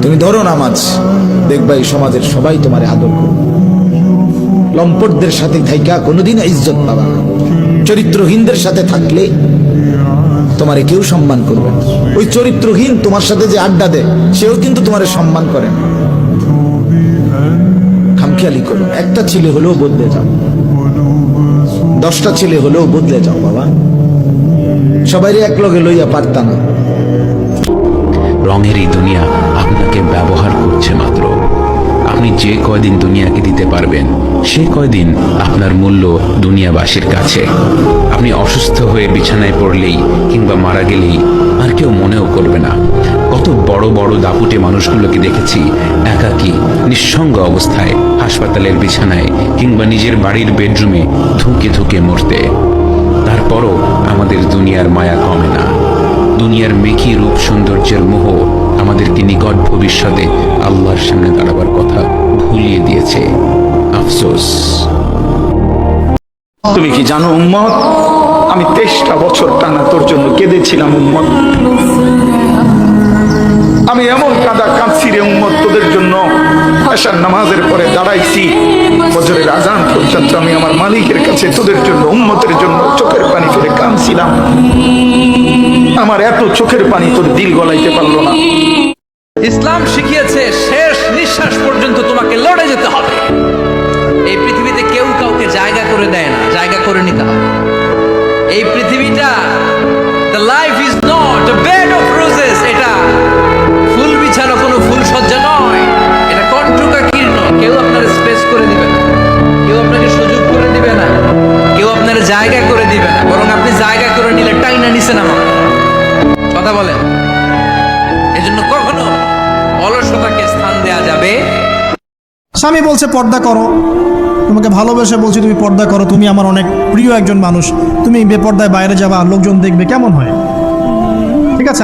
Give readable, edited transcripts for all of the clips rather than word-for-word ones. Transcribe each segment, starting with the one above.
তুমি ধরো নামাজ, দেখবা এই সমাজের সবাই তোমারে আদর করবে। লম্পটদের সাথে থাইকা কোনোদিন ইজ্জত পাবা না। চরিত্রহীনদের সাথে থাকলে তোমারে কেউ সম্মান করবে না। ওই চরিত্রহীন তোমার সাথে যে আড্ডা দেয় সেও কিন্তু তোমারে সম্মান করে না। খামখেয়ালি করো, একটা ছেলে হলেও বদলে যাও, 10টা ছেলে হলেও বদলে যাও বাবা। সবাই এক লগে লইয়া পারতা না। রঙের এই দুনিয়া আপনাকে ব্যবহার করছে মাত্র। আপনি যে কয়দিন দুনিয়াকে দিতে পারবেন সে কয়দিন আপনার মূল্য দুনিয়াবাসীর কাছে। আপনি অসুস্থ হয়ে বিছানায় পড়লেই কিংবা মারা গেলেই আর কেউ মনেও করবে না। কত বড় বড় দাপুটে মানুষগুলোকে দেখেছি একাকী নিঃসঙ্গ অবস্থায় হাসপাতালের বিছানায় কিংবা নিজের বাড়ির বেডরুমে ধুঁকে ধুঁকে মরতে। তারপরও আমাদের দুনিয়ার মায়া কমে না। দুনিয়ার মেকি রূপ সৌন্দর্যের মোহ আমাদেরকে নিকট ভবিষ্যতে আল্লাহর সামনে দাঁড়াবার কথা ভুলিয়ে দিয়েছে। আফসোস। তুমি কি জানো উম্মত, আমি 23টা বছর টানা তোর জন্য কেঁদেছিলাম উম্মত। আমি এমন কাঁদছি রে উম্মত তোদের জন্য। আশার নামাজের পরে দাঁড়াইছি, ফজরের আজান পর্যন্ত আমি আমার মালিকের কাছে তোদের জন্য উম্মতের জন্য চোখের পানি ফেলে কাঁদছিলাম। আমার এত চোখের পানি তোর দিল গলাইতে পারলো না। ইসলাম শিখিয়েছে শেষ নিঃশ্বাস পর্যন্ত তোমাকে লড়ে যেতে হবে। এই পৃথিবীতে কেউ কাউকে জায়গা করে দেয় না, জায়গা করে নিতে হবে। এই পৃথিবীটা, the life is not a bed of roses, এটা ফুল বিছানো কোনো ফুল সজ্জা নয়, এটা কণ্ঠকাকীর্ণ। কেউ আপনার স্পেস করে দিবে না, কেউ আপনাকে সুযোগ করে দিবে না, কেউ আপনার জায়গা করে দিবে না, বরং আপনি জায়গা করে নিলে টাইনা নিছেন আমার কথা বলেন। এজন্য কখনো অলসতাকে স্থান দেয়া যাবে। স্বামী বলছে পর্দা করো, তোমাকে ভালোবেসে বলছি তুমি পর্দা করো, তুমি আমার অনেক প্রিয় একজন মানুষ, তুমি বেপর্দায় বাইরে যাবা, লোকজন দেখবে, কেমন হয়? ঠিক আছে,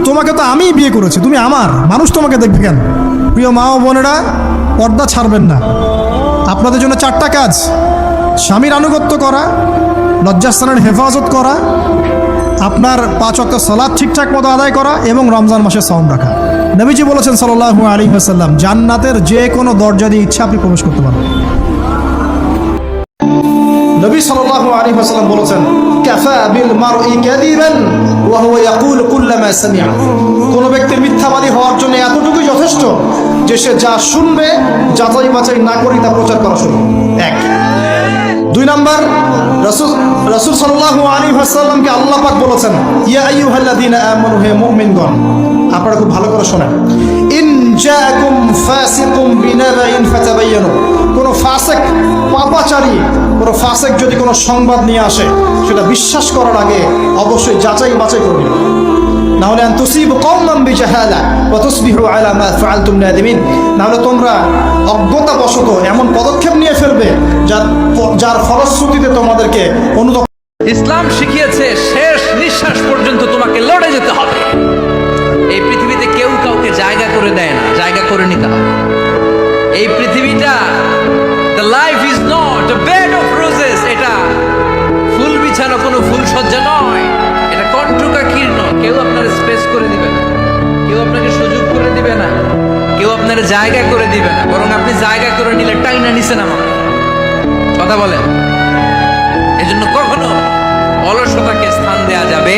তোমাকে তো আমিই বিয়ে করেছি, তুমি আমার, মানুষ তোমাকে দেখবে কেন? প্রিয় মা ও বোনেরা, পর্দা ছাড়বেন না। আপনাদের জন্য 4টা কাজ: স্বামীর আনুগত্য করা, লজ্জাস্থানের হেফাজত করা, আপনার 5 ওয়াক্ত সালাত ঠিকঠাক মতো আদায় করা এবং রমজান মাসে সাওম রাখা। নবীজি বলেছেন সাল্লাল্লাহু আলাইহি ওয়াসাল্লাম, জান্নাতের যে কোনো দরজা দিয়ে ইচ্ছা আপনি প্রবেশ করতে পারবেন। নবী সাল্লাল্লাহু আলাইহি ওয়াসাল্লাম বলেছেন, কাফা বিল মারই কাযিবান ওয়া হুয়া ইয়াকুলু কুল্লামা সামিআ। কোন ব্যক্তি মিথ্যাবাদী হওয়ার জন্য এতটুকুই যথেষ্ট যে সে যা শুনবে যাচাই বাছাই না করে তা প্রচার করা শুরু। 1। 2 নাম্বার, রাসূল সাল্লাল্লাহু আলাইহি ওয়াসাল্লামকে আল্লাহ পাক বলেছেন, ইয়া আইয়ুহাল্লাযীনা আমানু, হে মুমিনগণ, আপনারা খুব ভালো করে শোনেন, ইন জাআকুম ফাসিকুম বিনাবাইন ফাতাবায়ানু। কোন ফাসিক, পাপাচারী কোন ফাসিক যদি কোনো সংবাদ নিয়ে আসে সেটা বিশ্বাস করার আগে অবশ্যই যাচাই বাছাই করে নিন, না হলে আন তুসিবু কওমান বিজাহালা ওয়া তুসবিহু আলা মা ফাআলতুম নাদিমিন। না হলে তোমরা অজ্ঞতাবশত এমন পদক্ষেপ নিয়ে ফেলবে যার ফলশ্রুতিতে তোমাদেরকে অনুতপ্ত। ইসলাম শিখিয়েছে শেষ নিঃশ্বাস পর্যন্ত তোমাকে লড়ে যেতে হবে। এই পৃথিবীতে কেউ কাউকে জায়গা করে দেয় না, জায়গা করে নিতে হবে। এই পৃথিবীটা, the life is not a bed of roses, এটা ফুল বিছানো কোনো ফুল সজ্জা নয়, এটা কণ্ঠকাকীর্ণ। কেউ আপনার স্পেস করে দিবে না, কেউ আপনাকে সুযোগ করে দিবে না, কেউ আপনার জায়গা করে দিবে না, বরং আপনি জায়গা করে নিলে টাইনা নিছেন আমার কথা বলেন। এজন্য কখনো অলসতাকে স্থান দেয়া যাবে